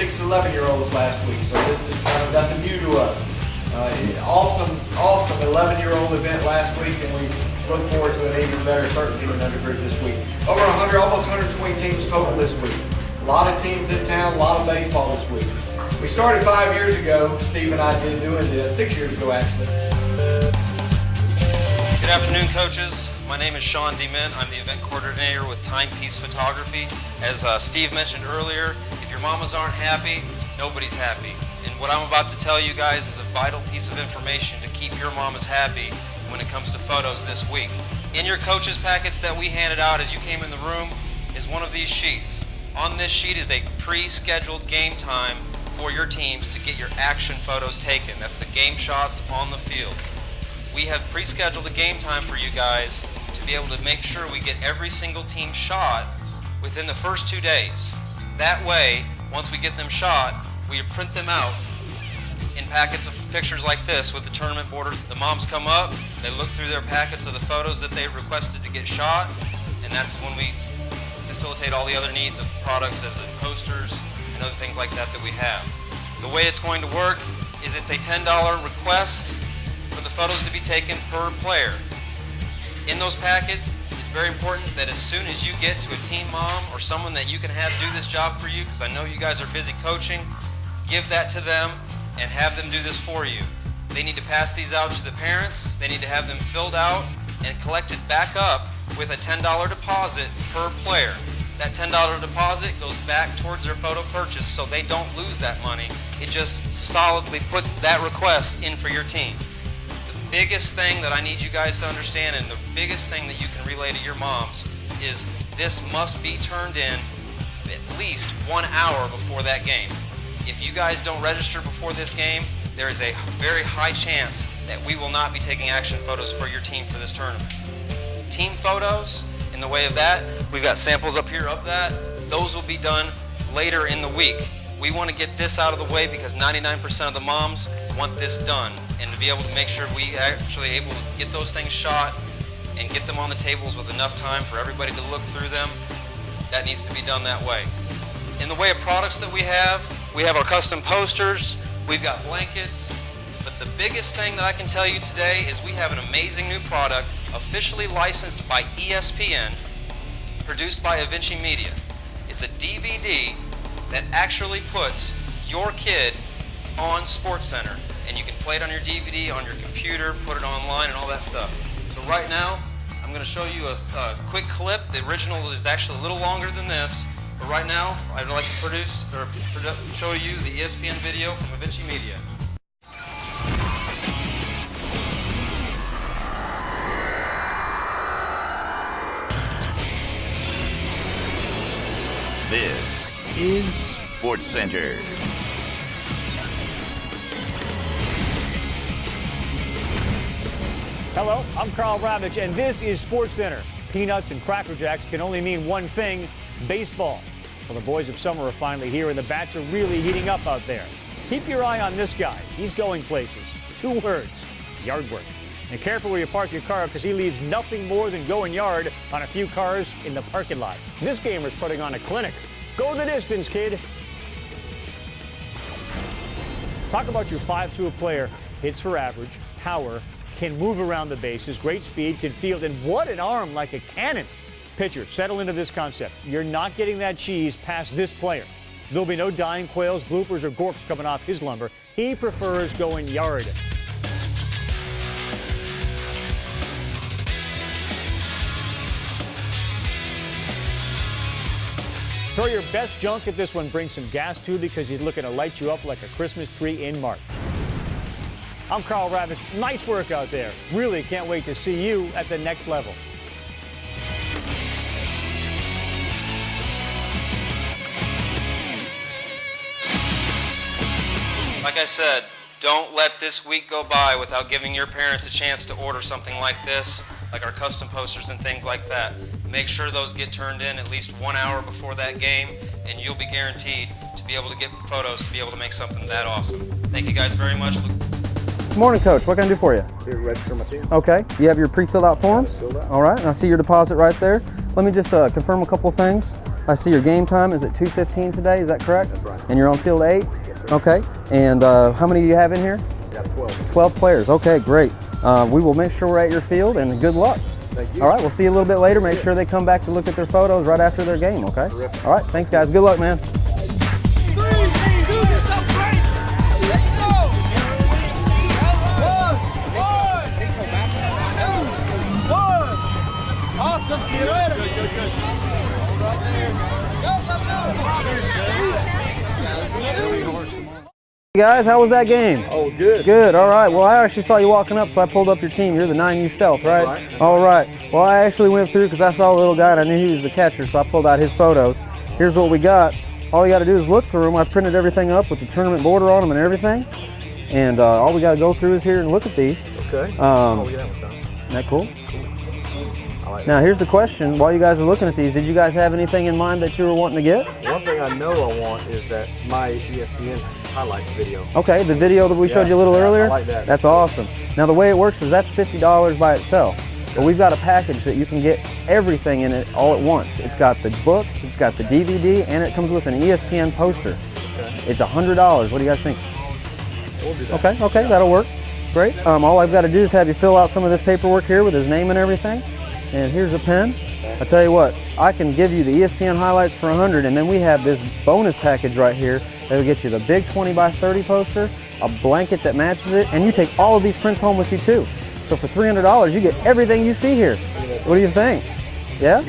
6 to 11-year-olds last week, so this is kind of nothing new to us. Awesome 11-year-old event last week, and we look forward to an even better 13 and under group this week. Over 100, almost 120 teams total this week. A lot of teams in town, a lot of baseball this week. We started 5 years ago. Steve and I did doing this 6 years ago, actually. Good afternoon, coaches. My name is Sean DeMint. I'm the event coordinator with Timepiece Photography. As Steve mentioned earlier, if your mamas aren't happy, nobody's happy. And what I'm about to tell you guys is a vital piece of information to keep your mamas happy when it comes to photos this week. In your coaches packets that we handed out as you came in the room is one of these sheets. On this sheet is a pre-scheduled game time for your teams to get your action photos taken. That's the game shots on the field. We have pre-scheduled a game time for you guys to be able to make sure we get every single team shot within the first 2 days. That way, once we get them shot, we print them out in packets of pictures like this with the tournament border. The moms come up, they look through their packets of the photos that they requested to get shot, and that's when we facilitate all the other needs of products as in posters and other things like that we have. The way it's going to work is it's a $10 request for the photos to be taken per player. In those packets, it's very important that as soon as you get to a team mom or someone that you can have do this job for you, because I know you guys are busy coaching, give that to them and have them do this for you. They need to pass these out to the parents, they need to have them filled out and collected back up with a $10 deposit per player. That $10 deposit goes back towards their photo purchase so they don't lose that money. It just solidly puts that request in for your team. The biggest thing that I need you guys to understand, and the biggest thing that you can relay to your moms, is this must be turned in at least 1 hour before that game. If you guys don't register before this game, there is a very high chance that we will not be taking action photos for your team for this tournament. Team photos, in the way of that, we've got samples up here of that. Those will be done later in the week. We want to get this out of the way because 99% of the moms want this done, and to be able to make sure we actually able to get those things shot and get them on the tables with enough time for everybody to look through them, that needs to be done that way. In the way of products that we have our custom posters, we've got blankets, but the biggest thing that I can tell you today is we have an amazing new product officially licensed by ESPN, produced by Avinci Media. It's a DVD that actually puts your kid on SportsCenter, and you can play it on your DVD, on your computer, put it online, and all that stuff. So right now, I'm going to show you a quick clip. The original is actually a little longer than this, but right now, I'd like to show you the ESPN video from Avinci Media. This is SportsCenter. Hello, I'm Carl Ravitch, and this is SportsCenter. Peanuts and Cracker Jacks can only mean one thing: baseball. Well, the boys of summer are finally here, and the bats are really heating up out there. Keep your eye on this guy. He's going places. 2 words: yard work. And careful where you park your car, because he leaves nothing more than going yard on a few cars in the parking lot. This gamer's putting on a clinic. Go the distance, kid. Talk about your 5-tool player. Hits for average, power, can move around the bases, great speed, can field, and what an arm, like a cannon. Pitcher, settle into this concept. You're not getting that cheese past this player. There'll be no dying quails, bloopers, or gorks coming off his lumber. He prefers going yard. Throw your best junk at this one. Bring some gas too, because he's looking to light you up like a Christmas tree in March. I'm Carl Ravitch. Nice work out there. Really can't wait to see you at the next level. Like I said, don't let this week go by without giving your parents a chance to order something like this, like our custom posters and things like that. Make sure those get turned in at least 1 hour before that game, and you'll be guaranteed to be able to get photos to be able to make something that awesome. Thank you guys very much. Good morning, Coach. What can I do for you? Register my team. Okay. You have your pre-filled out forms? Filled out. All right. And I see your deposit right there. Let me just confirm a couple of things. I see your game time is at 2:15 today, is that correct? That's right. And you're on field 8? Yes, sir. Okay, and how many do you have in here? We got 12. 12 players, okay, great. We will make sure we're at your field, and good luck. Thank you. All right, we'll see you a little bit later. Make sure they come back to look at their photos right after their game, okay? Terrific. All right, thanks guys, good luck, man. Awesome, see you later. Hey guys, how was that game? Oh, it was good. Good, all right. Well, I actually saw you walking up, so I pulled up your team. You're the 9U Stealth, right? That's right. All right. Well, I actually went through because I saw a little guy and I knew he was the catcher, so I pulled out his photos. Here's what we got. All you got to do is look through them. I printed everything up with the tournament border on them and everything. And all we got to go through is here and look at these. Okay. Oh, yeah, that was done. Isn't that cool? I like Now, here's the question. While you guys are looking at these, did you guys have anything in mind that you were wanting to get? that. One thing I know I want is that myESPN highlight video. Okay, the video that we showed you a little earlier? I like that. That's awesome. Now the way it works is that's $50 by itself. But we've got a package that you can get everything in it all at once. It's got the book, it's got the DVD, and it comes with an ESPN poster. Okay. It's $100. What do you guys think? We'll do that. Okay, that'll work. Great. All I've got to do is have you fill out some of this paperwork here with his name and everything. And here's a pen. I tell you what, I can give you the ESPN highlights for $100, and then we have this bonus package right here that will get you the big 20 by 30 poster, a blanket that matches it, and you take all of these prints home with you too. So for $300, you get everything you see here. What do you think? Yeah?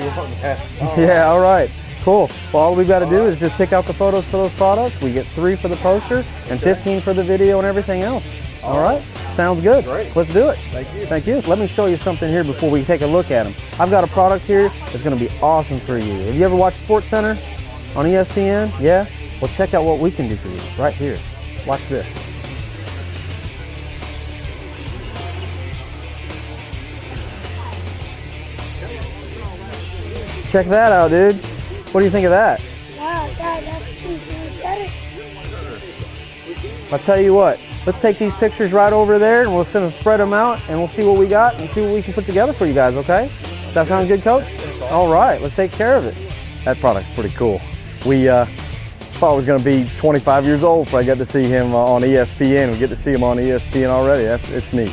Yeah, all right. Cool. Well, all we've got to do is just pick out the photos for those products. We get 3 for the poster and 15 for the video and everything else. All right. Sounds good. Great. Let's do it. Thank you. Thank you. Let me show you something here before we take a look at them. I've got a product here that's going to be awesome for you. Have you ever watched SportsCenter on ESPN? Yeah? Well, check out what we can do for you right here. Watch this. Check that out, dude. What do you think of that? Wow, that's better. I'll tell you what, let's take these pictures right over there and we'll spread them out and we'll see what we got and see what we can put together for you guys, okay? Does that sound good, Coach? All right, let's take care of it. That product's pretty cool. We thought I was going to be 25 years old before I got to see him on ESPN. We get to see him on ESPN already. It's neat.